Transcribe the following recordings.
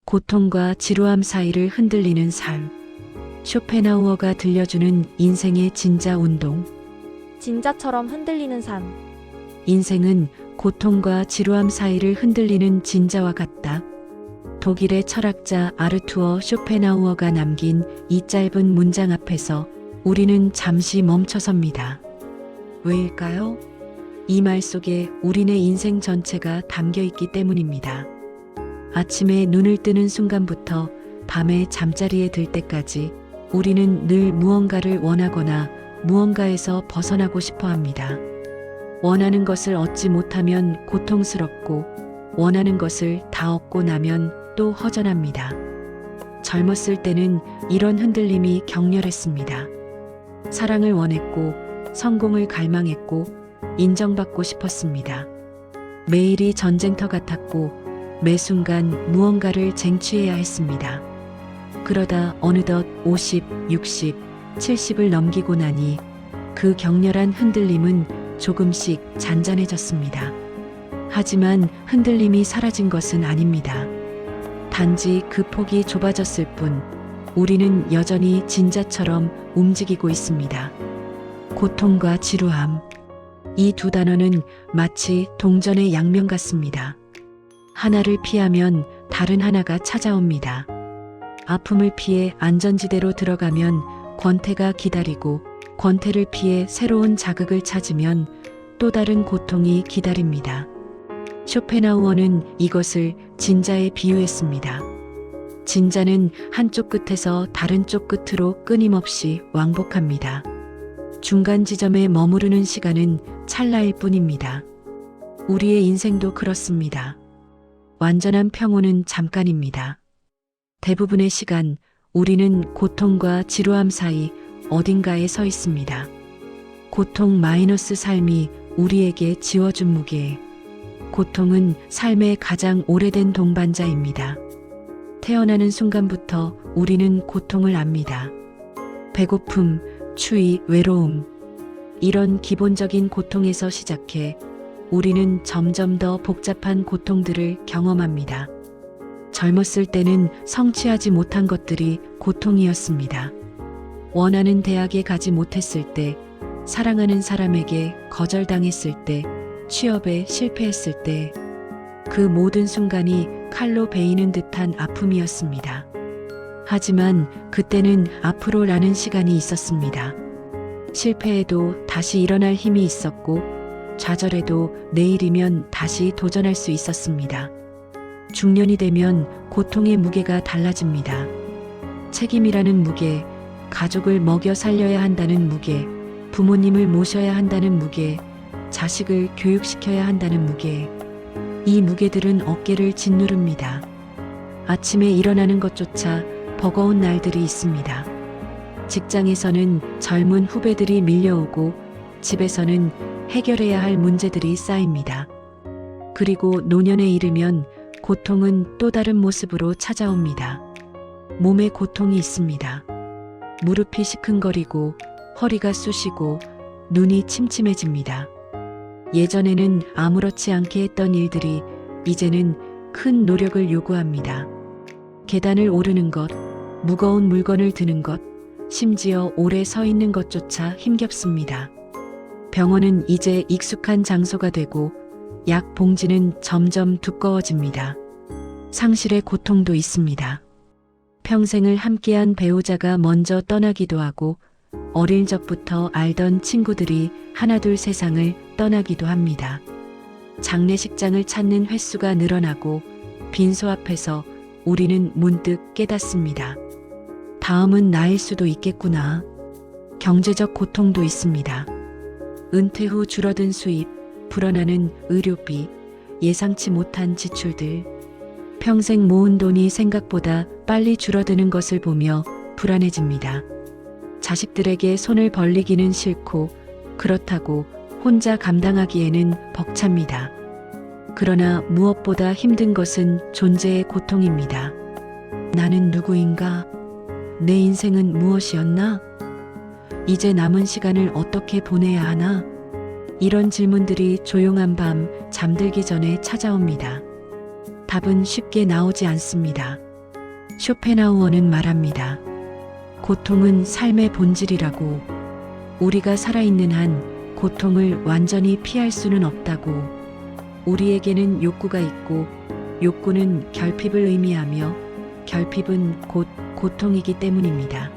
고통과 지루함 사이를 흔들리는 삶. 쇼펜하우어가 들려주는 인생의 진자 운동. 진자처럼 흔들리는 삶. 인생은 고통과 지루함 사이를 흔들리는 진자와 같다. 독일의 철학자 아르투어 쇼펜하우어가 남긴 이 짧은 문장 앞에서 우리는 잠시 멈춰섭니다. 왜일까요? 이 말 속에 우리네 인생 전체가 담겨 있기 때문입니다. 아침에 눈을 뜨는 순간부터 밤에 잠자리에 들 때까지 우리는 늘 무언가를 원하거나 무언가에서 벗어나고 싶어 합니다. 원하는 것을 얻지 못하면 고통스럽고 원하는 것을 다 얻고 나면 또 허전합니다. 젊었을 때는 이런 흔들림이 격렬했습니다. 사랑을 원했고 성공을 갈망했고 인정받고 싶었습니다. 매일이 전쟁터 같았고 매 순간 무언가를 쟁취해야 했습니다. 그러다 어느덧 50, 60, 70을 넘기고 나니 그 격렬한 흔들림은 조금씩 잔잔해졌습니다. 하지만 흔들림이 사라진 것은 아닙니다. 단지 그 폭이 좁아졌을 뿐 우리는 여전히 진자처럼 움직이고 있습니다. 고통과 지루함. 이 두 단어는 마치 동전의 양면 같습니다. 하나를 피하면 다른 하나가 찾아옵니다. 아픔을 피해 안전지대로 들어가면 권태가 기다리고 권태를 피해 새로운 자극을 찾으면 또 다른 고통이 기다립니다. 쇼펜하우어는 이것을 진자에 비유했습니다. 진자는 한쪽 끝에서 다른 쪽 끝으로 끊임없이 왕복합니다. 중간 지점에 머무르는 시간은 찰나일 뿐입니다. 우리의 인생도 그렇습니다. 완전한 평온은 잠깐입니다. 대부분의 시간 우리는 고통과 지루함 사이 어딘가에 서 있습니다. 고통 마이너스 삶이 우리에게 지워준 무게. 고통은 삶의 가장 오래된 동반자입니다. 태어나는 순간부터 우리는 고통을 압니다. 배고픔, 추위, 외로움. 이런 기본적인 고통에서 시작해 우리는 점점 더 복잡한 고통들을 경험합니다. 젊었을 때는 성취하지 못한 것들이 고통이었습니다. 원하는 대학에 가지 못했을 때, 사랑하는 사람에게 거절당했을 때, 취업에 실패했을 때, 그 모든 순간이 칼로 베이는 듯한 아픔이었습니다. 하지만 그때는 앞으로라는 시간이 있었습니다. 실패해도 다시 일어날 힘이 있었고, 좌절해도 내일이면 다시 도전할 수 있었습니다. 중년이 되면 고통의 무게가 달라집니다. 책임이라는 무게, 가족을 먹여 살려야 한다는 무게, 부모님을 모셔야 한다는 무게, 자식을 교육시켜야 한다는 무게. 이 무게들은 어깨를 짓누릅니다. 아침에 일어나는 것조차 버거운 날들이 있습니다. 직장에서는 젊은 후배들이 밀려오고 집에서는 해결해야 할 문제들이 쌓입니다. 그리고 노년에 이르면 고통은 또 다른 모습으로 찾아옵니다. 몸에 고통이 있습니다. 무릎이 시큰거리고 허리가 쑤시고 눈이 침침해집니다. 예전에는 아무렇지 않게 했던 일들이 이제는 큰 노력을 요구합니다. 계단을 오르는 것, 무거운 물건을 드는 것, 심지어 오래 서 있는 것조차 힘겹습니다. 병원은 이제 익숙한 장소가 되고 약 봉지는 점점 두꺼워집니다. 상실의 고통도 있습니다. 평생을 함께한 배우자가 먼저 떠나기도 하고 어릴 적부터 알던 친구들이 하나둘 세상을 떠나기도 합니다. 장례식장을 찾는 횟수가 늘어나고 빈소 앞에서 우리는 문득 깨닫습니다. 다음은 나일 수도 있겠구나. 경제적 고통도 있습니다. 은퇴 후 줄어든 수입, 불어나는 의료비, 예상치 못한 지출들. 평생 모은 돈이 생각보다 빨리 줄어드는 것을 보며 불안해집니다. 자식들에게 손을 벌리기는 싫고 그렇다고 혼자 감당하기에는 벅찹니다. 그러나 무엇보다 힘든 것은 존재의 고통입니다. 나는 누구인가? 내 인생은 무엇이었나? 이제 남은 시간을 어떻게 보내야 하나? 이런 질문들이 조용한 밤 잠들기 전에 찾아옵니다. 답은 쉽게 나오지 않습니다. 쇼펜하우어는 말합니다. 고통은 삶의 본질이라고. 우리가 살아있는 한 고통을 완전히 피할 수는 없다고. 우리에게는 욕구가 있고 욕구는 결핍을 의미하며 결핍은 곧 고통이기 때문입니다.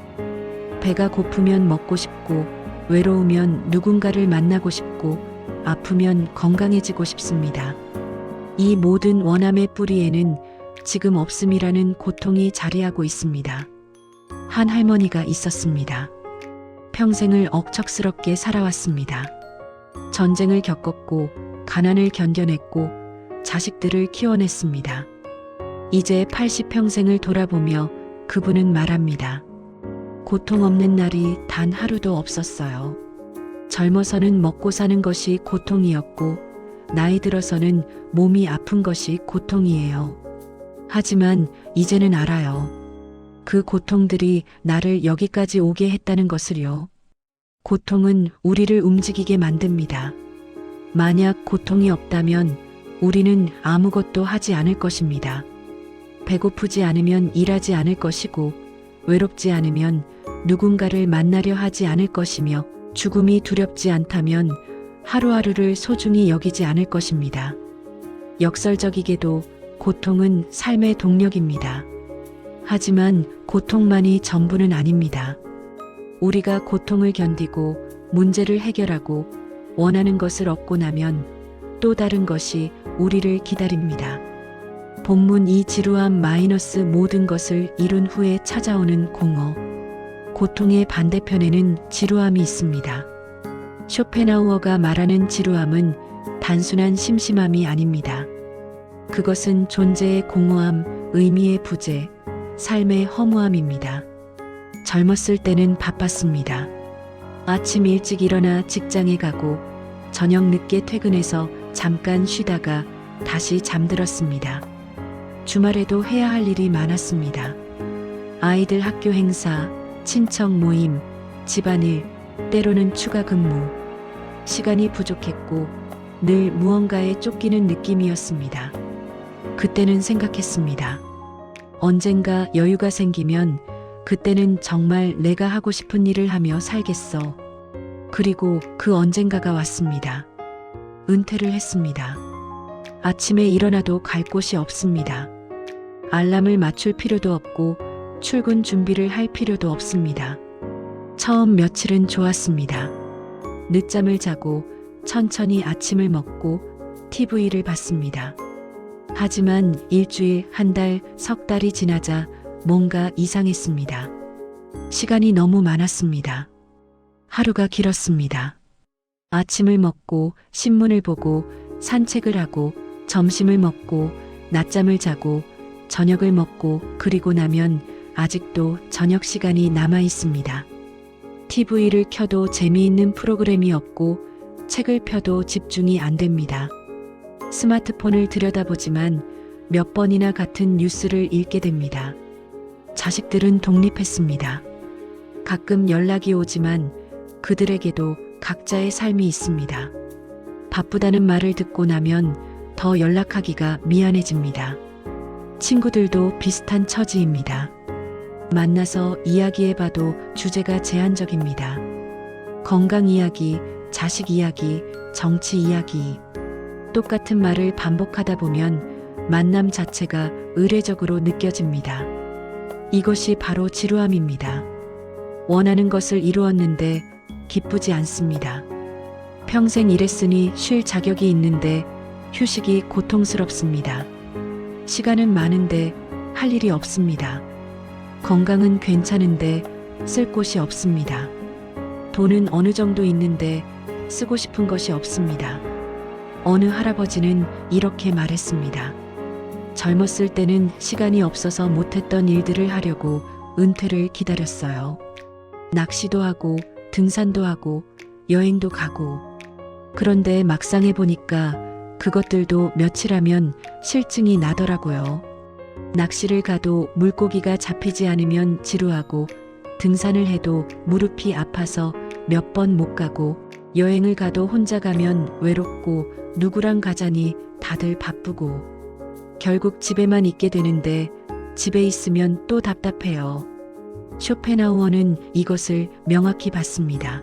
배가 고프면 먹고 싶고 외로우면 누군가를 만나고 싶고 아프면 건강해지고 싶습니다. 이 모든 원함의 뿌리에는 지금 없음이라는 고통이 자리하고 있습니다. 한 할머니가 있었습니다. 평생을 억척스럽게 살아왔습니다. 전쟁을 겪었고 가난을 견뎌냈고 자식들을 키워냈습니다. 이제 80평생을 돌아보며 그분은 말합니다. 고통 없는 날이 단 하루도 없었어요. 젊어서는 먹고 사는 것이 고통이었고 나이 들어서는 몸이 아픈 것이 고통이에요. 하지만 이제는 알아요. 그 고통들이 나를 여기까지 오게 했다는 것을요. 고통은 우리를 움직이게 만듭니다. 만약 고통이 없다면 우리는 아무것도 하지 않을 것입니다. 배고프지 않으면 일하지 않을 것이고 외롭지 않으면 누군가를 만나려 하지 않을 것이며 죽음이 두렵지 않다면 하루하루를 소중히 여기지 않을 것입니다. 역설적이게도 고통은 삶의 동력입니다. 하지만 고통만이 전부는 아닙니다. 우리가 고통을 견디고 문제를 해결하고 원하는 것을 얻고 나면 또 다른 것이 우리를 기다립니다. 본문 이 지루함 마이너스 모든 것을 이룬 후에 찾아오는 공허. 고통의 반대편에는 지루함이 있습니다. 쇼펜하우어가 말하는 지루함은 단순한 심심함이 아닙니다. 그것은 존재의 공허함, 의미의 부재, 삶의 허무함입니다. 젊었을 때는 바빴습니다. 아침 일찍 일어나 직장에 가고 저녁 늦게 퇴근해서 잠깐 쉬다가 다시 잠들었습니다. 주말에도 해야 할 일이 많았습니다. 아이들 학교 행사, 친척 모임, 집안일, 때로는 추가 근무. 시간이 부족했고 늘 무언가에 쫓기는 느낌이었습니다. 그때는 생각했습니다. 언젠가 여유가 생기면 그때는 정말 내가 하고 싶은 일을 하며 살겠어. 그리고 그 언젠가가 왔습니다. 은퇴를 했습니다. 아침에 일어나도 갈 곳이 없습니다. 알람을 맞출 필요도 없고 출근 준비를 할 필요도 없습니다. 처음 며칠은 좋았습니다. 늦잠을 자고 천천히 아침을 먹고 TV를 봤습니다. 하지만 일주일, 한 달, 석 달이 지나자 뭔가 이상했습니다. 시간이 너무 많았습니다. 하루가 길었습니다. 아침을 먹고 신문을 보고 산책을 하고 점심을 먹고 낮잠을 자고 저녁을 먹고 그리고 나면 아직도 저녁 시간이 남아 있습니다. TV를 켜도 재미있는 프로그램이 없고 책을 펴도 집중이 안 됩니다. 스마트폰을 들여다보지만 몇 번이나 같은 뉴스를 읽게 됩니다. 자식들은 독립했습니다. 가끔 연락이 오지만 그들에게도 각자의 삶이 있습니다. 바쁘다는 말을 듣고 나면 더 연락하기가 미안해집니다. 친구들도 비슷한 처지입니다. 만나서 이야기해봐도 주제가 제한적입니다. 건강 이야기, 자식 이야기, 정치 이야기. 똑같은 말을 반복하다 보면 만남 자체가 의례적으로 느껴집니다. 이것이 바로 지루함입니다. 원하는 것을 이루었는데 기쁘지 않습니다. 평생 일했으니 쉴 자격이 있는데 휴식이 고통스럽습니다. 시간은 많은데 할 일이 없습니다. 건강은 괜찮은데 쓸 곳이 없습니다. 돈은 어느 정도 있는데 쓰고 싶은 것이 없습니다. 어느 할아버지는 이렇게 말했습니다. 젊었을 때는 시간이 없어서 못했던 일들을 하려고 은퇴를 기다렸어요. 낚시도 하고 등산도 하고 여행도 가고. 그런데 막상 해보니까 그것들도 며칠 하면 실증이 나더라고요. 낚시를 가도 물고기가 잡히지 않으면 지루하고 등산을 해도 무릎이 아파서 몇 번 못 가고 여행을 가도 혼자 가면 외롭고 누구랑 가자니 다들 바쁘고 결국 집에만 있게 되는데 집에 있으면 또 답답해요. 쇼펜하우어는 이것을 명확히 봤습니다.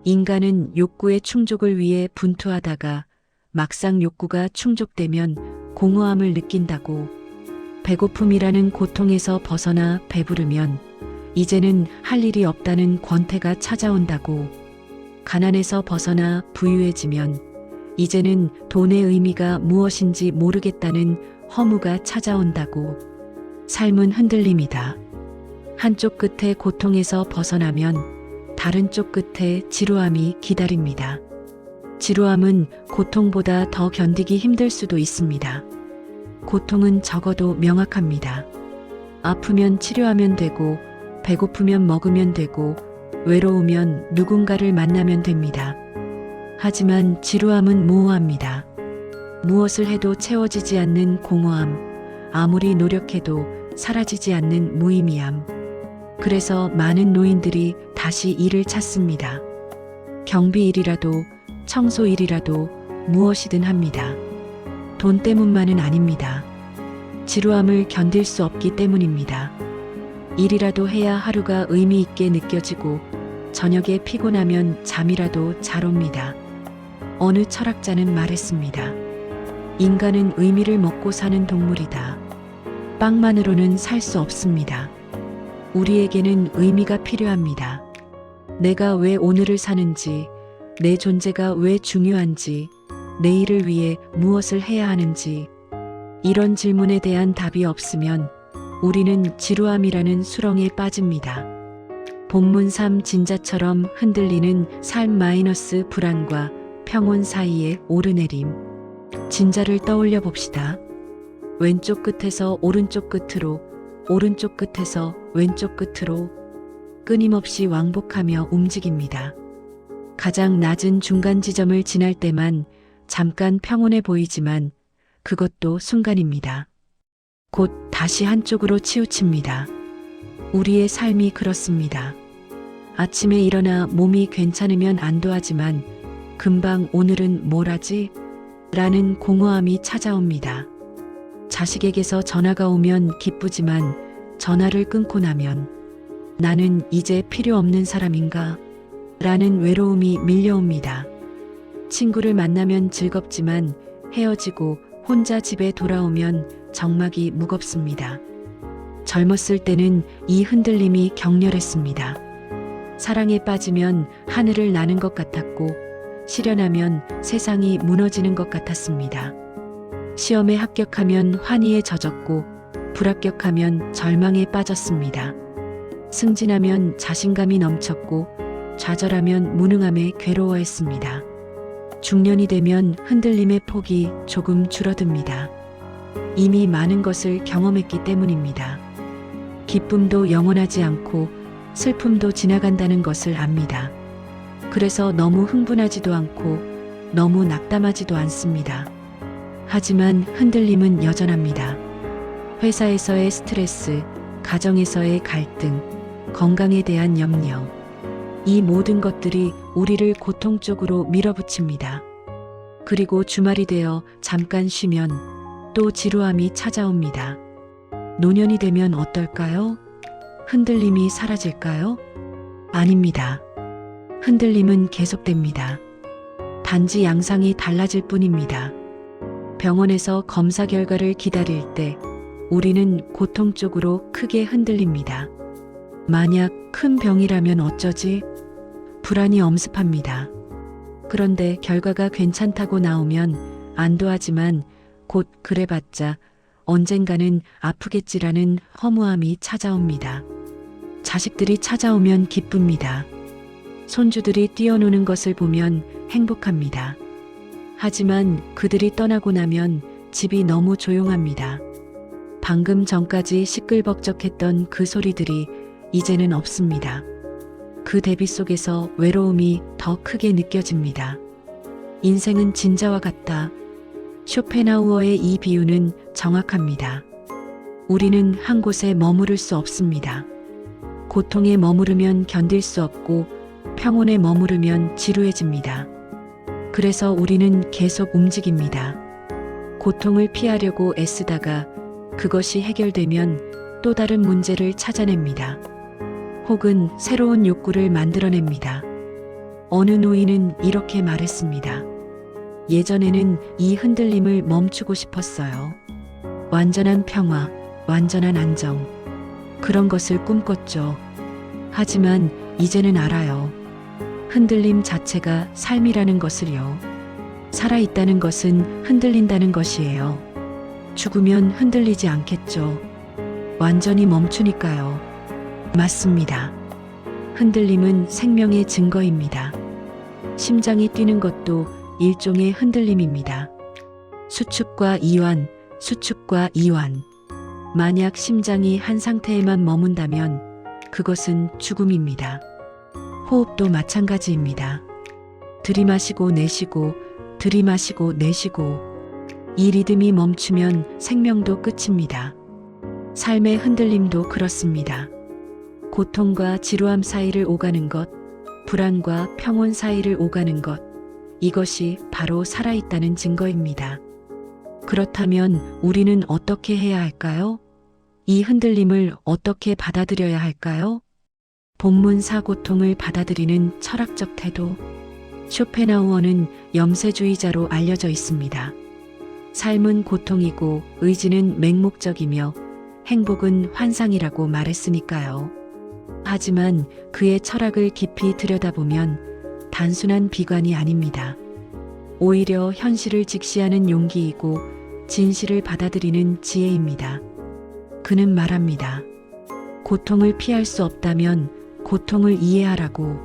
인간은 욕구의 충족을 위해 분투하다가 막상 욕구가 충족되면 공허함을 느낀다고, 배고픔이라는 고통에서 벗어나 배부르면 이제는 할 일이 없다는 권태가 찾아온다고, 가난에서 벗어나 부유해지면 이제는 돈의 의미가 무엇인지 모르겠다는 허무가 찾아온다고. 삶은 흔들림이다. 한쪽 끝에 고통에서 벗어나면 다른 쪽 끝에 지루함이 기다립니다. 지루함은 고통보다 더 견디기 힘들 수도 있습니다. 고통은 적어도 명확합니다. 아프면 치료하면 되고, 배고프면 먹으면 되고, 외로우면 누군가를 만나면 됩니다. 하지만 지루함은 모호합니다. 무엇을 해도 채워지지 않는 공허함, 아무리 노력해도 사라지지 않는 무의미함. 그래서 많은 노인들이 다시 일을 찾습니다. 경비 일이라도, 청소 일이라도 무엇이든 합니다. 돈 때문만은 아닙니다. 지루함을 견딜 수 없기 때문입니다. 일이라도 해야 하루가 의미 있게 느껴지고, 저녁에 피곤하면 잠이라도 잘 옵니다. 어느 철학자는 말했습니다. 인간은 의미를 먹고 사는 동물이다. 빵만으로는 살 수 없습니다. 우리에게는 의미가 필요합니다. 내가 왜 오늘을 사는지, 내 존재가 왜 중요한지, 내일을 위해 무엇을 해야 하는지, 이런 질문에 대한 답이 없으면 우리는 지루함이라는 수렁에 빠집니다. 본문 3 진자처럼 흔들리는 삶 마이너스 불안과 평온 사이의 오르내림. 진자를 떠올려 봅시다. 왼쪽 끝에서 오른쪽 끝으로, 오른쪽 끝에서 왼쪽 끝으로 끊임없이 왕복하며 움직입니다. 가장 낮은 중간 지점을 지날 때만 잠깐 평온해 보이지만 그것도 순간입니다. 곧 다시 한쪽으로 치우칩니다. 우리의 삶이 그렇습니다. 아침에 일어나 몸이 괜찮으면 안도하지만 금방 오늘은 뭘 하지? 라는 공허함이 찾아옵니다. 자식에게서 전화가 오면 기쁘지만 전화를 끊고 나면 나는 이제 필요 없는 사람인가? 라는 외로움이 밀려옵니다. 친구를 만나면 즐겁지만 헤어지고 혼자 집에 돌아오면 정막이 무겁습니다. 젊었을 때는 이 흔들림이 격렬했습니다. 사랑에 빠지면 하늘을 나는 것 같았고, 실연하면 세상이 무너지는 것 같았습니다. 시험에 합격하면 환희에 젖었고, 불합격하면 절망에 빠졌습니다. 승진하면 자신감이 넘쳤고, 좌절하면 무능함에 괴로워했습니다. 중년이 되면 흔들림의 폭이 조금 줄어듭니다. 이미 많은 것을 경험했기 때문입니다. 기쁨도 영원하지 않고 슬픔도 지나간다는 것을 압니다. 그래서 너무 흥분하지도 않고 너무 낙담하지도 않습니다. 하지만 흔들림은 여전합니다. 회사에서의 스트레스, 가정에서의 갈등, 건강에 대한 염려. 이 모든 것들이 우리를 고통 쪽으로 밀어붙입니다. 그리고 주말이 되어 잠깐 쉬면 또 지루함이 찾아옵니다. 노년이 되면 어떨까요? 흔들림이 사라질까요? 아닙니다. 흔들림은 계속됩니다. 단지 양상이 달라질 뿐입니다. 병원에서 검사 결과를 기다릴 때 우리는 고통 쪽으로 크게 흔들립니다. 만약 큰 병이라면 어쩌지? 불안이 엄습합니다. 그런데 결과가 괜찮다고 나오면 안도하지만 곧 그래봤자 언젠가는 아프겠지라는 허무함이 찾아옵니다. 자식들이 찾아오면 기쁩니다. 손주들이 뛰어노는 것을 보면 행복합니다. 하지만 그들이 떠나고 나면 집이 너무 조용합니다. 방금 전까지 시끌벅적했던 그 소리들이 이제는 없습니다. 그 대비 속에서 외로움이 더 크게 느껴집니다. 인생은 진자와 같다. 쇼펜하우어의 이 비유는 정확합니다. 우리는 한 곳에 머무를 수 없습니다. 고통에 머무르면 견딜 수 없고 평온에 머무르면 지루해집니다. 그래서 우리는 계속 움직입니다. 고통을 피하려고 애쓰다가 그것이 해결되면 또 다른 문제를 찾아냅니다. 혹은 새로운 욕구를 만들어냅니다. 어느 노인은 이렇게 말했습니다. 예전에는 이 흔들림을 멈추고 싶었어요. 완전한 평화, 완전한 안정. 그런 것을 꿈꿨죠. 하지만 이제는 알아요. 흔들림 자체가 삶이라는 것을요. 살아있다는 것은 흔들린다는 것이에요. 죽으면 흔들리지 않겠죠. 완전히 멈추니까요. 맞습니다. 흔들림은 생명의 증거입니다. 심장이 뛰는 것도 일종의 흔들림입니다. 수축과 이완, 수축과 이완. 만약 심장이 한 상태에만 머문다면 그것은 죽음입니다. 호흡도 마찬가지입니다. 들이마시고 내쉬고, 들이마시고 내쉬고. 이 리듬이 멈추면 생명도 끝입니다. 삶의 흔들림도 그렇습니다. 고통과 지루함 사이를 오가는 것, 불안과 평온 사이를 오가는 것, 이것이 바로 살아있다는 증거입니다. 그렇다면 우리는 어떻게 해야 할까요? 이 흔들림을 어떻게 받아들여야 할까요? 본문사 고통을 받아들이는 철학적 태도. 쇼펜하우어는 염세주의자로 알려져 있습니다. 삶은 고통이고 의지는 맹목적이며 행복은 환상이라고 말했으니까요. 하지만 그의 철학을 깊이 들여다보면 단순한 비관이 아닙니다. 오히려 현실을 직시하는 용기이고 진실을 받아들이는 지혜입니다. 그는 말합니다. 고통을 피할 수 없다면 고통을 이해하라고.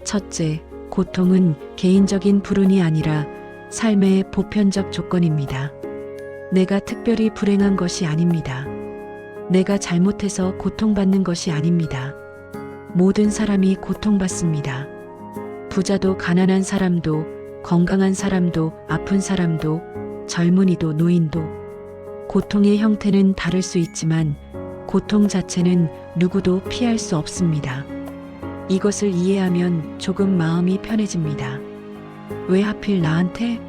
첫째, 고통은 개인적인 불운이 아니라 삶의 보편적 조건입니다. 내가 특별히 불행한 것이 아닙니다. 내가 잘못해서 고통받는 것이 아닙니다. 모든 사람이 고통받습니다. 부자도 가난한 사람도 건강한 사람도 아픈 사람도 젊은이도 노인도 고통의 형태는 다를 수 있지만 고통 자체는 누구도 피할 수 없습니다. 이것을 이해하면 조금 마음이 편해집니다. 왜 하필 나한테?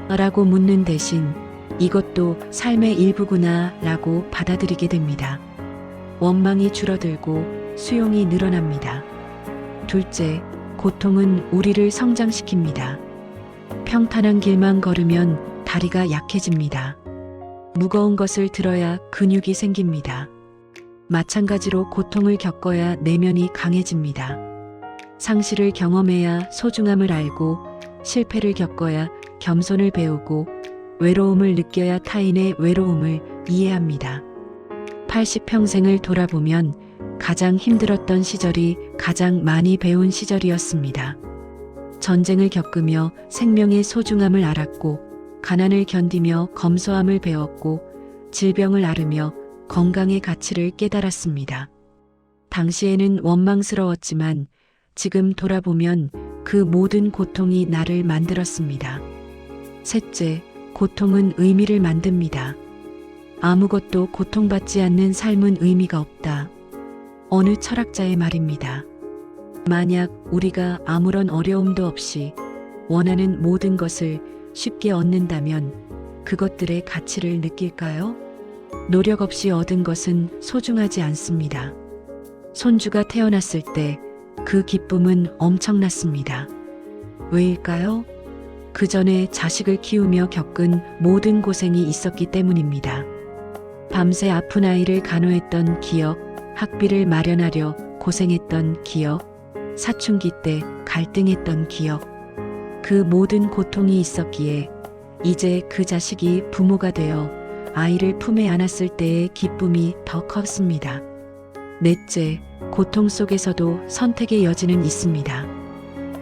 라고 묻는 대신 이것도 삶의 일부구나 라고 받아들이게 됩니다. 원망이 줄어들고 수용이 늘어납니다. 둘째, 고통은 우리를 성장시킵니다. 평탄한 길만 걸으면 다리가 약해집니다. 무거운 것을 들어야 근육이 생깁니다. 마찬가지로 고통을 겪어야 내면이 강해집니다. 상실을 경험해야 소중함을 알고 실패를 겪어야 겸손을 배우고 외로움을 느껴야 타인의 외로움을 이해합니다. 80평생을 돌아보면 가장 힘들었던 시절이 가장 많이 배운 시절이었습니다. 전쟁을 겪으며 생명의 소중함을 알았고 가난을 견디며 검소함을 배웠고 질병을 앓으며 건강의 가치를 깨달았습니다. 당시에는 원망스러웠지만 지금 돌아보면 그 모든 고통이 나를 만들었습니다. 셋째, 고통은 의미를 만듭니다. 아무것도 고통받지 않는 삶은 의미가 없다. 어느 철학자의 말입니다. 만약 우리가 아무런 어려움도 없이 원하는 모든 것을 쉽게 얻는다면 그것들의 가치를 느낄까요? 노력 없이 얻은 것은 소중하지 않습니다. 손주가 태어났을 때 그 기쁨은 엄청났습니다. 왜일까요? 그 전에 자식을 키우며 겪은 모든 고생이 있었기 때문입니다. 밤새 아픈 아이를 간호했던 기억, 학비를 마련하려 고생했던 기억, 사춘기 때 갈등했던 기억, 그 모든 고통이 있었기에 이제 그 자식이 부모가 되어 아이를 품에 안았을 때의 기쁨이 더 컸습니다. 넷째, 고통 속에서도 선택의 여지는 있습니다.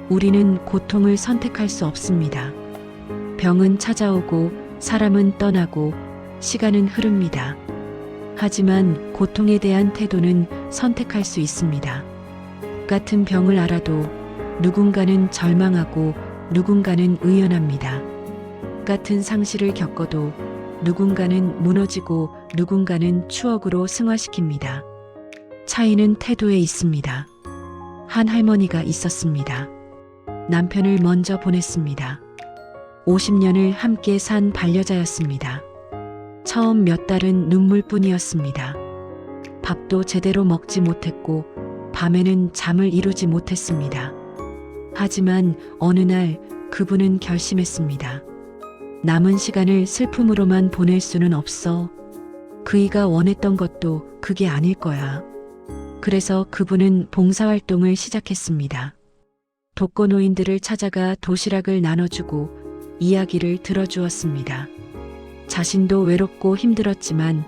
우리는 고통을 선택할 수 없습니다. 병은 찾아오고 사람은 떠나고 시간은 흐릅니다. 하지만 고통에 대한 태도는 선택할 수 있습니다. 같은 병을 알아도 누군가는 절망하고 누군가는 의연합니다. 같은 상실을 겪어도 누군가는 무너지고 누군가는 추억으로 승화시킵니다. 차이는 태도에 있습니다. 한 할머니가 있었습니다. 남편을 먼저 보냈습니다. 50년을 함께 산 반려자였습니다. 처음 몇 달은 눈물뿐이었습니다. 밥도 제대로 먹지 못했고 밤에는 잠을 이루지 못했습니다. 하지만 어느 날 그분은 결심했습니다. 남은 시간을 슬픔으로만 보낼 수는 없어. 그이가 원했던 것도 그게 아닐 거야. 그래서 그분은 봉사활동을 시작했습니다. 독거노인들을 찾아가 도시락을 나눠주고 이야기를 들어주었습니다. 자신도 외롭고 힘들었지만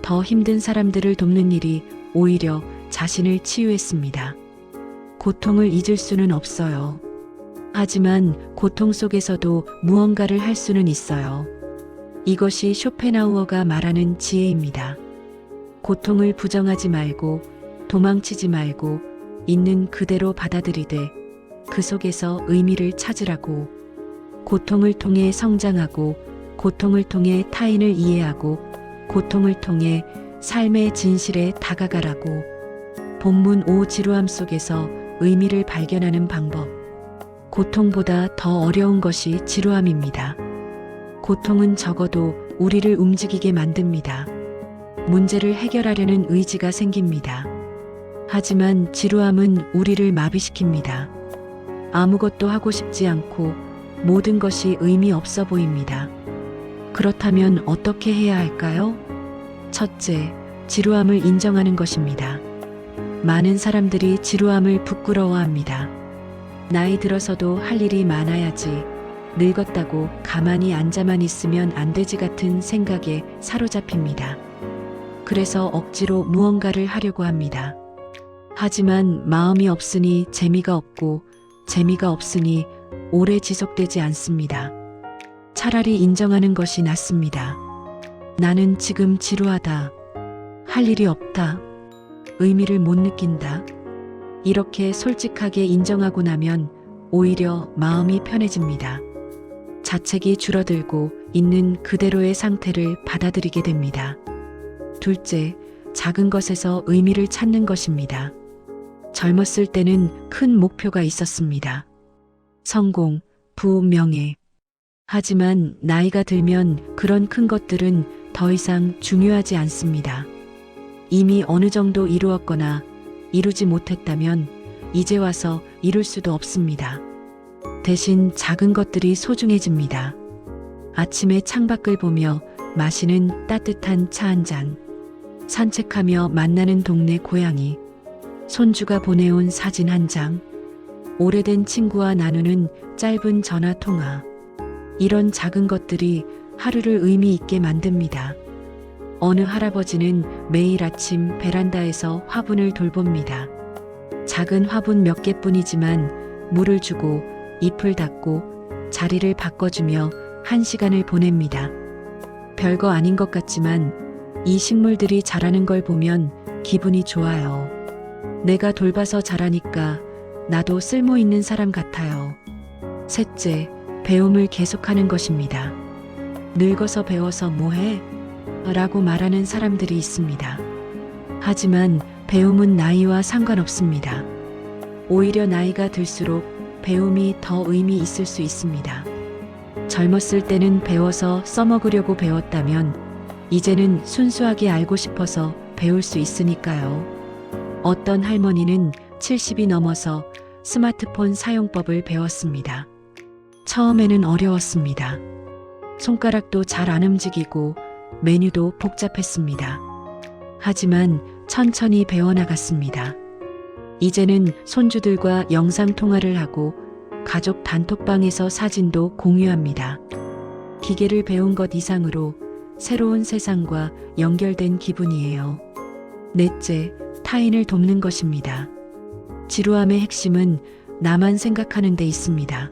더 힘든 사람들을 돕는 일이 오히려 자신을 치유했습니다. 고통을 잊을 수는 없어요. 하지만 고통 속에서도 무언가를 할 수는 있어요. 이것이 쇼펜하우어가 말하는 지혜입니다. 고통을 부정하지 말고 도망치지 말고 있는 그대로 받아들이되 그 속에서 의미를 찾으라고. 고통을 통해 성장하고 고통을 통해 타인을 이해하고 고통을 통해 삶의 진실에 다가가라고. 본문 5 지루함 속에서 의미를 발견하는 방법. 고통보다 더 어려운 것이 지루함입니다. 고통은 적어도 우리를 움직이게 만듭니다. 문제를 해결하려는 의지가 생깁니다. 하지만 지루함은 우리를 마비시킵니다. 아무것도 하고 싶지 않고 모든 것이 의미 없어 보입니다. 그렇다면 어떻게 해야 할까요? 첫째, 지루함을 인정하는 것입니다. 많은 사람들이 지루함을 부끄러워합니다. 나이 들어서도 할 일이 많아야지, 늙었다고 가만히 앉아만 있으면 안 되지 같은 생각에 사로잡힙니다. 그래서 억지로 무언가를 하려고 합니다. 하지만 마음이 없으니 재미가 없고 재미가 없으니 오래 지속되지 않습니다. 차라리 인정하는 것이 낫습니다. 나는 지금 지루하다. 할 일이 없다. 의미를 못 느낀다. 이렇게 솔직하게 인정하고 나면 오히려 마음이 편해집니다. 자책이 줄어들고 있는 그대로의 상태를 받아들이게 됩니다. 둘째, 작은 것에서 의미를 찾는 것입니다. 젊었을 때는 큰 목표가 있었습니다. 성공, 부, 명예. 하지만 나이가 들면 그런 큰 것들은 더 이상 중요하지 않습니다. 이미 어느 정도 이루었거나 이루지 못했다면 이제 와서 이룰 수도 없습니다. 대신 작은 것들이 소중해집니다. 아침에 창밖을 보며 마시는 따뜻한 차 한 잔, 산책하며 만나는 동네 고양이, 손주가 보내온 사진 한 장, 오래된 친구와 나누는 짧은 전화 통화. 이런 작은 것들이 하루를 의미 있게 만듭니다. 어느 할아버지는 매일 아침 베란다에서 화분을 돌봅니다. 작은 화분 몇 개뿐이지만 물을 주고 잎을 닦고 자리를 바꿔주며 1시간을 보냅니다. 별거 아닌 것 같지만 이 식물들이 자라는 걸 보면 기분이 좋아요. 내가 돌봐서 자라니까 나도 쓸모 있는 사람 같아요. 셋째, 배움을 계속하는 것입니다. 늙어서 배워서 뭐해? 라고 말하는 사람들이 있습니다. 하지만 배움은 나이와 상관없습니다. 오히려 나이가 들수록 배움이 더 의미 있을 수 있습니다. 젊었을 때는 배워서 써먹으려고 배웠다면 이제는 순수하게 알고 싶어서 배울 수 있으니까요. 어떤 할머니는 70이 넘어서 스마트폰 사용법을 배웠습니다. 처음에는 어려웠습니다. 손가락도 잘 안 움직이고 메뉴도 복잡했습니다. 하지만 천천히 배워나갔습니다. 이제는 손주들과 영상통화를 하고 가족 단톡방에서 사진도 공유합니다. 기계를 배운 것 이상으로 새로운 세상과 연결된 기분이에요. 넷째, 타인을 돕는 것입니다. 지루함의 핵심은 나만 생각하는 데 있습니다.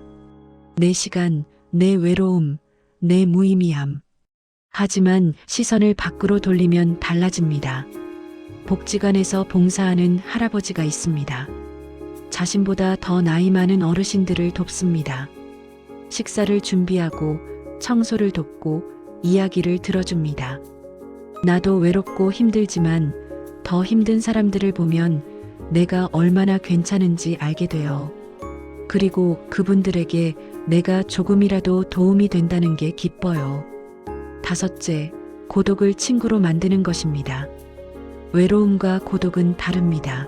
내 시간, 내 외로움, 내 무의미함. 하지만 시선을 밖으로 돌리면 달라집니다. 복지관에서 봉사하는 할아버지가 있습니다. 자신보다 더 나이 많은 어르신들을 돕습니다. 식사를 준비하고 청소를 돕고 이야기를 들어줍니다. 나도 외롭고 힘들지만 더 힘든 사람들을 보면 내가 얼마나 괜찮은지 알게 돼요. 그리고 그분들에게 내가 조금이라도 도움이 된다는 게 기뻐요. 다섯째, 고독을 친구로 만드는 것입니다. 외로움과 고독은 다릅니다.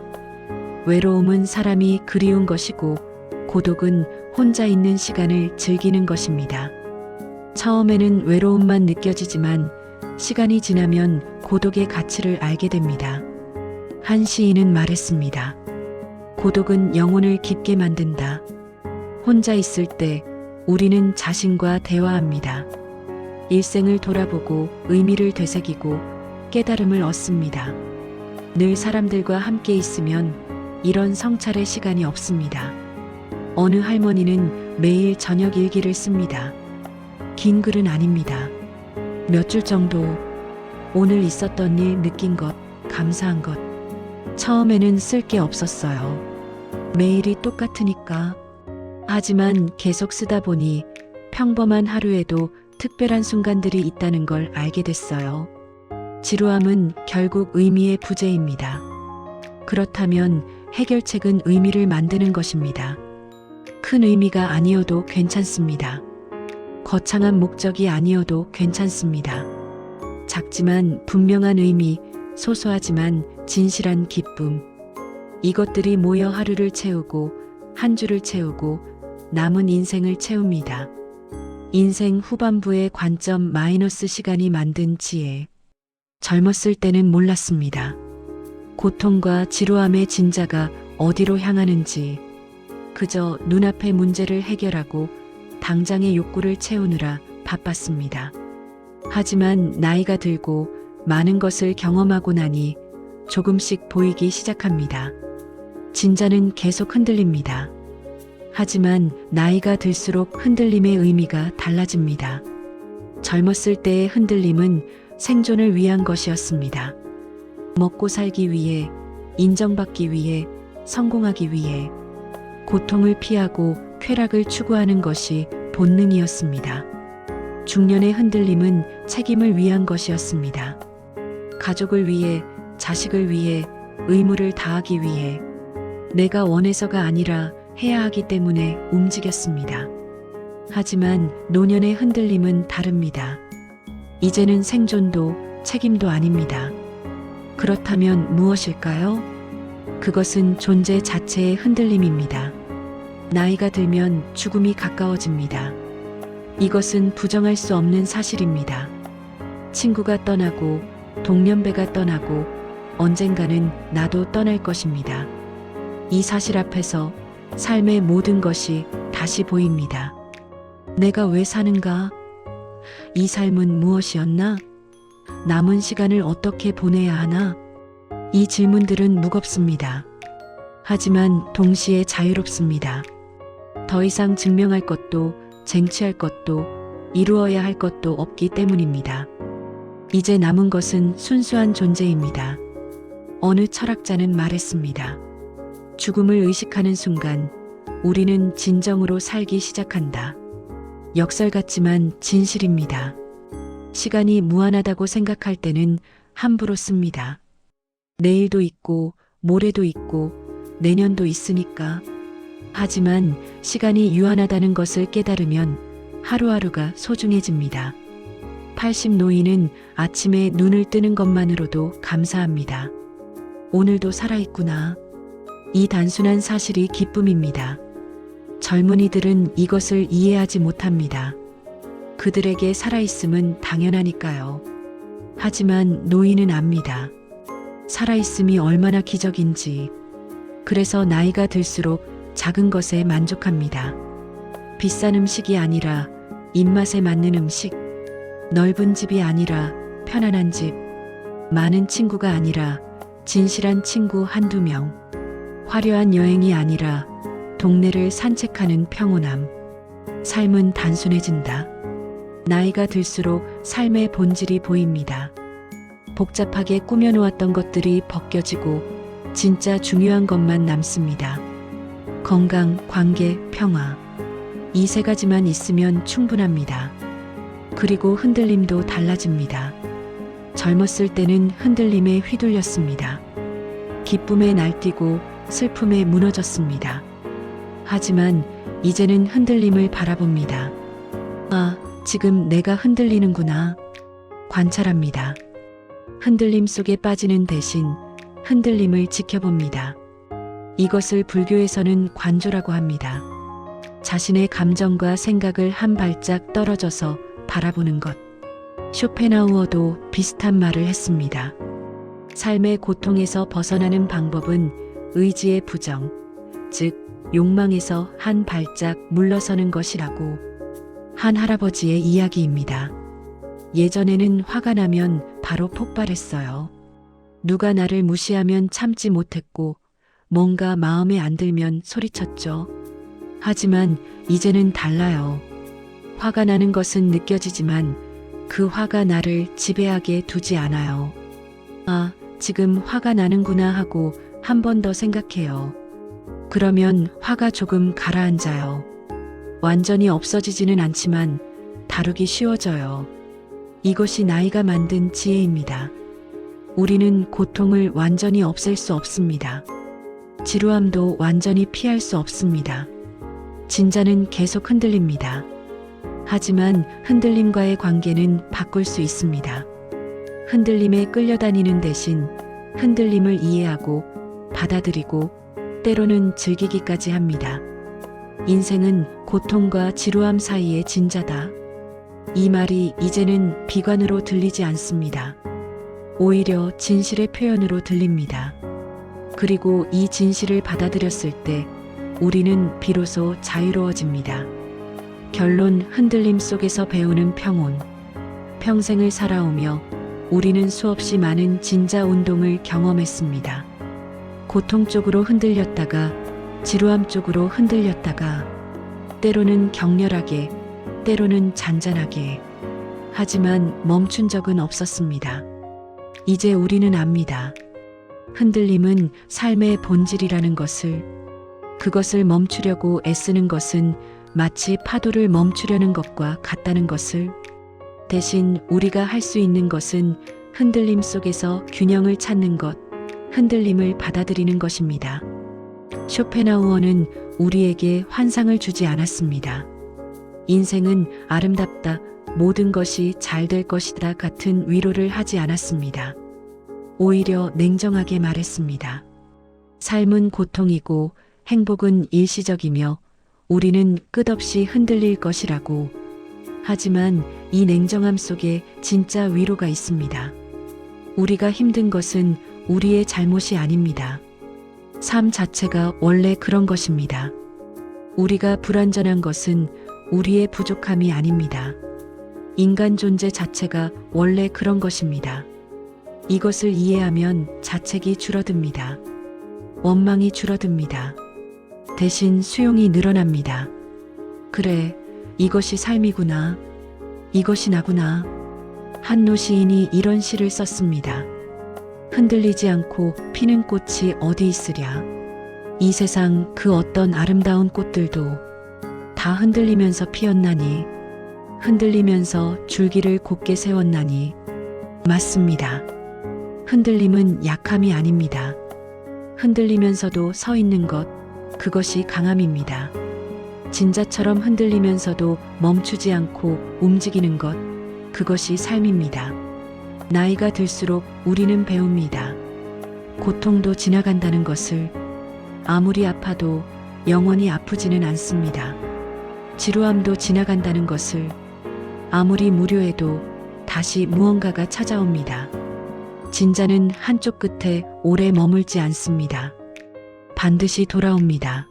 외로움은 사람이 그리운 것이고 고독은 혼자 있는 시간을 즐기는 것입니다. 처음에는 외로움만 느껴지지만 시간이 지나면 고독의 가치를 알게 됩니다. 한 시인은 말했습니다. 고독은 영혼을 깊게 만든다. 혼자 있을 때 우리는 자신과 대화합니다. 일생을 돌아보고 의미를 되새기고 깨달음을 얻습니다. 늘 사람들과 함께 있으면 이런 성찰의 시간이 없습니다. 어느 할머니는 매일 저녁 일기를 씁니다. 긴 글은 아닙니다. 몇 줄 정도. 오늘 있었던 일, 느낀 것, 감사한 것. 처음에는 쓸 게 없었어요. 매일이 똑같으니까. 하지만 계속 쓰다 보니 평범한 하루에도 특별한 순간들이 있다는 걸 알게 됐어요. 지루함은 결국 의미의 부재입니다. 그렇다면 해결책은 의미를 만드는 것입니다. 큰 의미가 아니어도 괜찮습니다. 거창한 목적이 아니어도 괜찮습니다. 작지만 분명한 의미, 소소하지만 진실한 기쁨. 이것들이 모여 하루를 채우고 한 주를 채우고 남은 인생을 채웁니다. 인생 후반부의 관점 마이너스 시간이 만든 지혜. 젊었을 때는 몰랐습니다. 고통과 지루함의 진자가 어디로 향하는지. 그저 눈앞의 문제를 해결하고 당장의 욕구를 채우느라 바빴습니다. 하지만 나이가 들고 많은 것을 경험하고 나니 조금씩 보이기 시작합니다. 진자는 계속 흔들립니다. 하지만 나이가 들수록 흔들림의 의미가 달라집니다. 젊었을 때의 흔들림은 생존을 위한 것이었습니다. 먹고 살기 위해, 인정받기 위해, 성공하기 위해, 고통을 피하고 쾌락을 추구하는 것이 본능이었습니다. 중년의 흔들림은 책임을 위한 것이었습니다. 가족을 위해, 자식을 위해, 의무를 다하기 위해, 내가 원해서가 아니라 해야 하기 때문에 움직였습니다. 하지만 노년의 흔들림은 다릅니다. 이제는 생존도 책임도 아닙니다. 그렇다면 무엇일까요? 그것은 존재 자체의 흔들림입니다. 나이가 들면 죽음이 가까워집니다. 이것은 부정할 수 없는 사실입니다. 친구가 떠나고 동년배가 떠나고 언젠가는 나도 떠날 것입니다. 이 사실 앞에서 삶의 모든 것이 다시 보입니다. 내가 왜 사는가? 이 삶은 무엇이었나? 남은 시간을 어떻게 보내야 하나? 이 질문들은 무겁습니다. 하지만 동시에 자유롭습니다. 더 이상 증명할 것도 쟁취할 것도 이루어야 할 것도 없기 때문입니다. 이제 남은 것은 순수한 존재입니다. 어느 철학자는 말했습니다. 죽음을 의식하는 순간 우리는 진정으로 살기 시작한다. 역설 같지만 진실입니다. 시간이 무한하다고 생각할 때는 함부로 씁니다. 내일도 있고 모레도 있고 내년도 있으니까. 하지만 시간이 유한하다는 것을 깨달으면 하루하루가 소중해집니다. 80 노인은 아침에 눈을 뜨는 것만으로도 감사합니다. 오늘도 살아있구나. 이 단순한 사실이 기쁨입니다. 젊은이들은 이것을 이해하지 못합니다. 그들에게 살아있음은 당연하니까요. 하지만 노인은 압니다. 살아있음이 얼마나 기적인지. 그래서 나이가 들수록 작은 것에 만족합니다. 비싼 음식이 아니라 입맛에 맞는 음식, 넓은 집이 아니라 편안한 집, 많은 친구가 아니라 진실한 친구 한두 명, 화려한 여행이 아니라 동네를 산책하는 평온함. 삶은 단순해진다. 나이가 들수록 삶의 본질이 보입니다. 복잡하게 꾸며놓았던 것들이 벗겨지고 진짜 중요한 것만 남습니다. 건강, 관계, 평화. 이 세 가지만 있으면 충분합니다. 그리고 흔들림도 달라집니다. 젊었을 때는 흔들림에 휘둘렸습니다. 기쁨에 날뛰고 슬픔에 무너졌습니다. 하지만 이제는 흔들림을 바라봅니다. 아, 지금 내가 흔들리는구나. 관찰합니다. 흔들림 속에 빠지는 대신 흔들림을 지켜봅니다. 이것을 불교에서는 관조라고 합니다. 자신의 감정과 생각을 한 발짝 떨어져서 바라보는 것. 쇼펜하우어도 비슷한 말을 했습니다. 삶의 고통에서 벗어나는 방법은 의지의 부정, 즉 욕망에서 한 발짝 물러서는 것이라고. 한 할아버지의 이야기입니다. 예전에는 화가 나면 바로 폭발했어요. 누가 나를 무시하면 참지 못했고 뭔가 마음에 안 들면 소리쳤죠. 하지만 이제는 달라요. 화가 나는 것은 느껴지지만 그 화가 나를 지배하게 두지 않아요. 아, 지금 화가 나는구나 하고 한 번 더 생각해요. 그러면 화가 조금 가라앉아요. 완전히 없어지지는 않지만 다루기 쉬워져요. 이것이 나이가 만든 지혜입니다. 우리는 고통을 완전히 없앨 수 없습니다. 지루함도 완전히 피할 수 없습니다. 진자는 계속 흔들립니다. 하지만 흔들림과의 관계는 바꿀 수 있습니다. 흔들림에 끌려다니는 대신 흔들림을 이해하고 받아들이고 때로는 즐기기까지 합니다. 인생은 고통과 지루함 사이의 진자다. 이 말이 이제는 비관으로 들리지 않습니다. 오히려 진실의 표현으로 들립니다. 그리고 이 진실을 받아들였을 때 우리는 비로소 자유로워집니다. 결론, 흔들림 속에서 배우는 평온. 평생을 살아오며 우리는 수없이 많은 진자 운동을 경험했습니다. 고통 쪽으로 흔들렸다가 지루함 쪽으로 흔들렸다가 때로는 격렬하게, 때로는 잔잔하게. 하지만 멈춘 적은 없었습니다. 이제 우리는 압니다. 흔들림은 삶의 본질이라는 것을. 그것을 멈추려고 애쓰는 것은 마치 파도를 멈추려는 것과 같다는 것을. 대신 우리가 할 수 있는 것은 흔들림 속에서 균형을 찾는 것, 흔들림을 받아들이는 것입니다. 쇼펜하우어는 우리에게 환상을 주지 않았습니다. 인생은 아름답다, 모든 것이 잘 될 것이다 같은 위로를 하지 않았습니다. 오히려 냉정하게 말했습니다. 삶은 고통이고 행복은 일시적이며 우리는 끝없이 흔들릴 것이라고. 하지만 이 냉정함 속에 진짜 위로가 있습니다. 우리가 힘든 것은 우리의 잘못이 아닙니다. 삶 자체가 원래 그런 것입니다. 우리가 불완전한 것은 우리의 부족함이 아닙니다. 인간 존재 자체가 원래 그런 것입니다. 이것을 이해하면 자책이 줄어듭니다. 원망이 줄어듭니다. 대신 수용이 늘어납니다. 그래, 이것이 삶이구나. 이것이 나구나. 한노 시인이 이런 시를 썼습니다. 흔들리지 않고 피는 꽃이 어디 있으랴. 이 세상 그 어떤 아름다운 꽃들도 다 흔들리면서 피었나니, 흔들리면서 줄기를 곧게 세웠나니. 맞습니다. 흔들림은 약함이 아닙니다. 흔들리면서도 서 있는 것, 그것이 강함입니다. 진자처럼 흔들리면서도 멈추지 않고 움직이는 것, 그것이 삶입니다. 나이가 들수록 우리는 배웁니다. 고통도 지나간다는 것을. 아무리 아파도 영원히 아프지는 않습니다. 지루함도 지나간다는 것을. 아무리 무료해도 다시 무언가가 찾아옵니다. 진자는 한쪽 끝에 오래 머물지 않습니다. 반드시 돌아옵니다.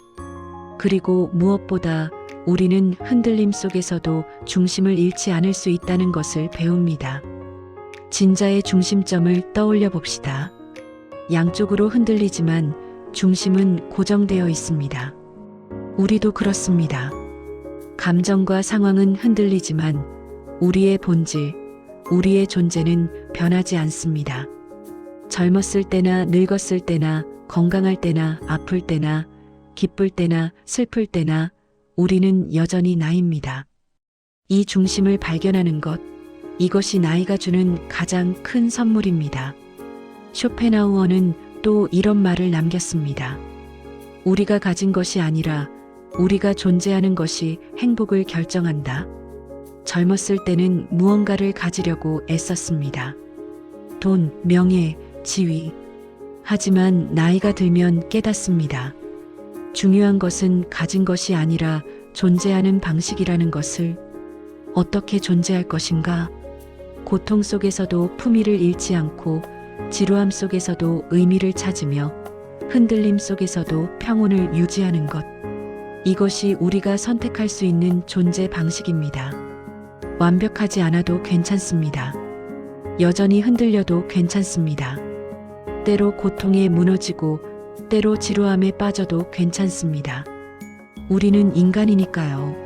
그리고 무엇보다 우리는 흔들림 속에서도 중심을 잃지 않을 수 있다는 것을 배웁니다. 진자의 중심점을 떠올려 봅시다. 양쪽으로 흔들리지만 중심은 고정되어 있습니다. 우리도 그렇습니다. 감정과 상황은 흔들리지만 우리의 본질, 우리의 존재는 변하지 않습니다. 젊었을 때나 늙었을 때나 건강할 때나 아플 때나 기쁠 때나 슬플 때나 우리는 여전히 나입니다. 이 중심을 발견하는 것, 이것이 나이가 주는 가장 큰 선물입니다. 쇼펜하우어는 또 이런 말을 남겼습니다. 우리가 가진 것이 아니라 우리가 존재하는 것이 행복을 결정한다. 젊었을 때는 무언가를 가지려고 애썼습니다. 돈, 명예, 지위. 하지만 나이가 들면 깨닫습니다. 중요한 것은 가진 것이 아니라 존재하는 방식이라는 것을. 어떻게 존재할 것인가? 고통 속에서도 품위를 잃지 않고 지루함 속에서도 의미를 찾으며 흔들림 속에서도 평온을 유지하는 것. 이것이 우리가 선택할 수 있는 존재 방식입니다. 완벽하지 않아도 괜찮습니다. 여전히 흔들려도 괜찮습니다. 때로 고통에 무너지고 때로 지루함에 빠져도 괜찮습니다. 우리는 인간이니까요.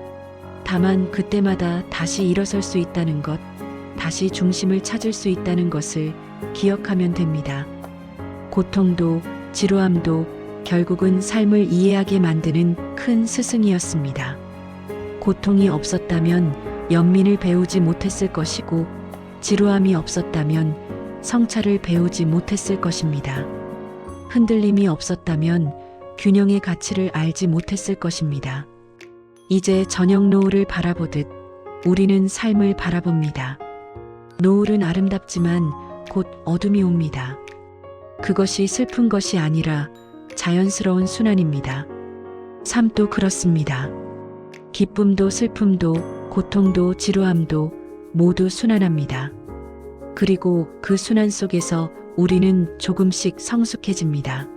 다만 그때마다 다시 일어설 수 있다는 것, 다시 중심을 찾을 수 있다는 것을 기억하면 됩니다. 고통도 지루함도 결국은 삶을 이해하게 만드는 큰 스승이었습니다. 고통이 없었다면 연민을 배우지 못했을 것이고, 지루함이 없었다면 성찰을 배우지 못했을 것입니다. 흔들림이 없었다면 균형의 가치를 알지 못했을 것입니다. 이제 저녁 노을을 바라보듯 우리는 삶을 바라봅니다. 노을은 아름답지만 곧 어둠이 옵니다. 그것이 슬픈 것이 아니라 자연스러운 순환입니다. 삶도 그렇습니다. 기쁨도 슬픔도 고통도 지루함도 모두 순환합니다. 그리고 그 순환 속에서 우리는 조금씩 성숙해집니다.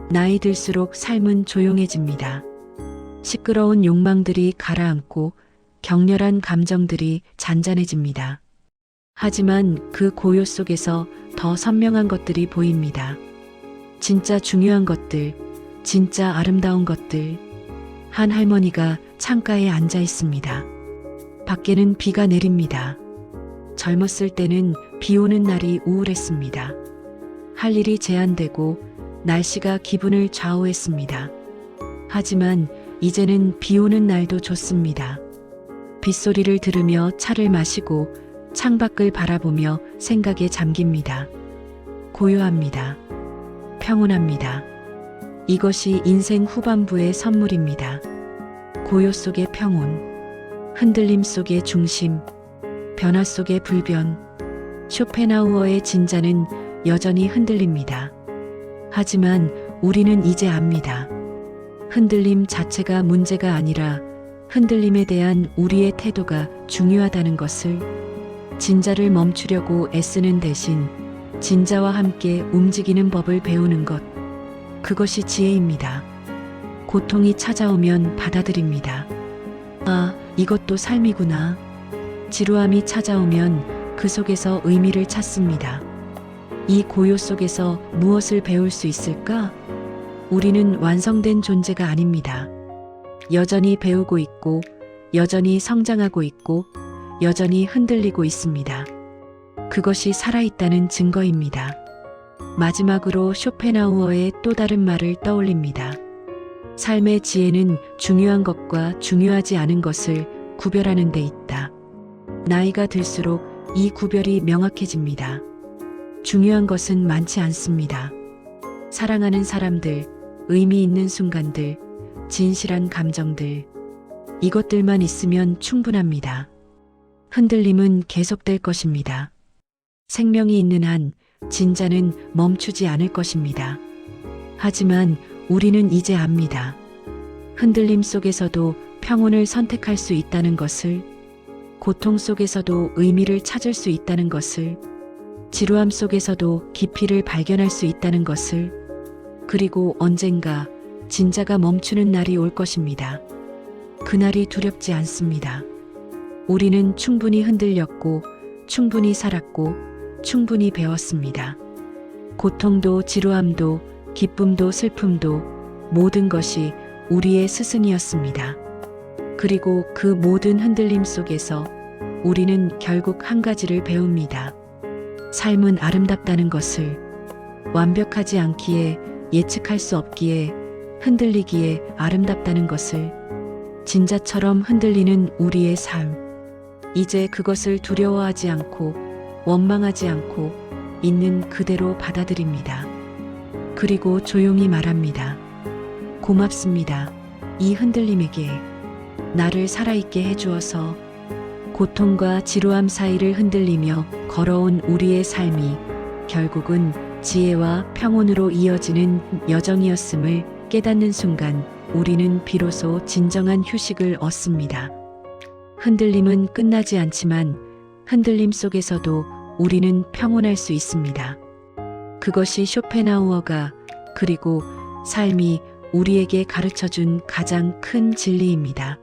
나이 들수록 삶은 조용해집니다. 시끄러운 욕망들이 가라앉고 격렬한 감정들이 잔잔해집니다. 하지만 그 고요 속에서 더 선명한 것들이 보입니다. 진짜 중요한 것들, 진짜 아름다운 것들. 한 할머니가 창가에 앉아 있습니다. 밖에는 비가 내립니다. 젊었을 때는 비 오는 날이 우울했습니다. 할 일이 제한되고 날씨가 기분을 좌우했습니다. 하지만 이제는 비 오는 날도 좋습니다. 빗소리를 들으며 차를 마시고 창밖을 바라보며 생각에 잠깁니다. 고요합니다. 평온합니다. 이것이 인생 후반부의 선물입니다. 고요 속의 평온, 흔들림 속의 중심, 변화 속의 불변. 쇼펜하우어의 진자는 여전히 흔들립니다. 하지만 우리는 이제 압니다. 흔들림 자체가 문제가 아니라 흔들림에 대한 우리의 태도가 중요하다는 것을. 진자를 멈추려고 애쓰는 대신 진자와 함께 움직이는 법을 배우는 것. 그것이 지혜입니다. 고통이 찾아오면 받아들입니다. 아, 이것도 삶이구나. 지루함이 찾아오면 그 속에서 의미를 찾습니다. 이 고요 속에서 무엇을 배울 수 있을까? 우리는 완성된 존재가 아닙니다. 여전히 배우고 있고, 여전히 성장하고 있고, 여전히 흔들리고 있습니다. 그것이 살아있다는 증거입니다. 마지막으로 쇼펜하우어의 또 다른 말을 떠올립니다. 삶의 지혜는 중요한 것과 중요하지 않은 것을 구별하는 데 있다. 나이가 들수록 이 구별이 명확해집니다. 중요한 것은 많지 않습니다. 사랑하는 사람들, 의미 있는 순간들, 진실한 감정들, 이것들만 있으면 충분합니다. 흔들림은 계속될 것입니다. 생명이 있는 한 진자는 멈추지 않을 것입니다. 하지만 우리는 이제 압니다. 흔들림 속에서도 평온을 선택할 수 있다는 것을, 고통 속에서도 의미를 찾을 수 있다는 것을, 지루함 속에서도 깊이를 발견할 수 있다는 것을, 그리고 언젠가 진자가 멈추는 날이 올 것입니다. 그날이 두렵지 않습니다. 우리는 충분히 흔들렸고, 충분히 살았고, 충분히 배웠습니다. 고통도 지루함도 기쁨도 슬픔도 모든 것이 우리의 스승이었습니다. 그리고 그 모든 흔들림 속에서 우리는 결국 한 가지를 배웁니다. 삶은 아름답다는 것을. 완벽하지 않기에, 예측할 수 없기에, 흔들리기에 아름답다는 것을. 진자처럼 흔들리는 우리의 삶. 이제 그것을 두려워하지 않고 원망하지 않고 있는 그대로 받아들입니다. 그리고 조용히 말합니다. 고맙습니다. 이 흔들림에게 나를 살아있게 해주어서. 고통과 지루함 사이를 흔들리며 걸어온 우리의 삶이 결국은 지혜와 평온으로 이어지는 여정이었음을 깨닫는 순간 우리는 비로소 진정한 휴식을 얻습니다. 흔들림은 끝나지 않지만 흔들림 속에서도 우리는 평온할 수 있습니다. 그것이 쇼펜하우어가 그리고 삶이 우리에게 가르쳐 준 가장 큰 진리입니다.